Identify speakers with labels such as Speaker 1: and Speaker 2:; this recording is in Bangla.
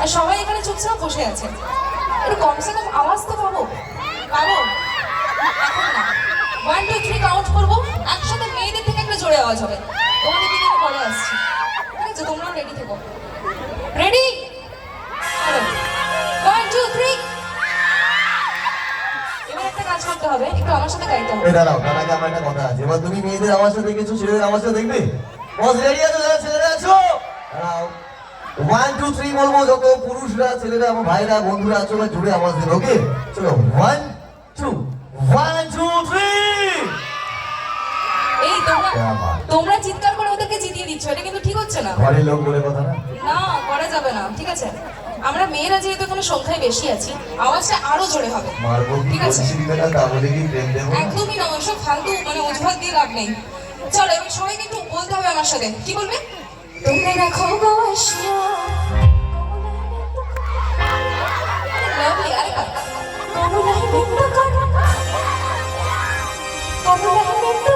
Speaker 1: আর সবাই এখানে চুপচাপ বসে আছে, একটু কমসে কম আওয়াজ তো পাবো। এখন না, 1 2 3 কাউন্ট করবো, একসাথে মেয়েদের থেকে একটা জোরে আওয়াজ হবে। তোমাদের দিকে আমি পরে আসছি, ঠিক আছে? তোমরাও রেডি থেকো। রেডি? 1 2 3। এবার একটা কাজ করতে হবে, একটু আমার সাথে গাইতে হবে।
Speaker 2: দাঁড়াও, তার আগে আমার একটা কথা আছে। এবার তুমি মেয়েদের আওয়াজটা দেখেছো, ছেলেদের আওয়াজটা দেখবে। বস রেডি আছো? যারা ছেলেরা আছো দাঁড়াও, 1 2 3 বলবো, যত পুরুষরা ছেলেরা আমার ভাইরা বন্ধুরা আছো বা জুড়ে আওয়াজ দেবে। ওকে চলো, 1 2 1 2 3।
Speaker 1: এই তোমরা চিৎকার করে ওদেরকে জিতিয়ে দিচ্ছ, এটা কিন্তু ঠিক হচ্ছে না।
Speaker 2: ঘরের লোক বলে কথা না,
Speaker 1: না করা যাবে না, ঠিক আছে? আমরা মেয়েরা যেহেতু কোনো সংখ্যায় বেশি আছি, আওয়াজটা আরো জোরে হবে,
Speaker 2: মারবো কি
Speaker 1: ঠিক আছে?
Speaker 2: বলছি না, তা বলে কি প্রেম দেবো?
Speaker 1: একদমই না, ওসব ফালতু অজুহাত দিয়ে লাভ নেই। চলো এবার সবাইকে একটু বলতে হবে আমার সাথে, কি বলবে? তোমরা রাখো গো আসিয়া কমলাই বিন্দু কর, কমলাই বিন্দু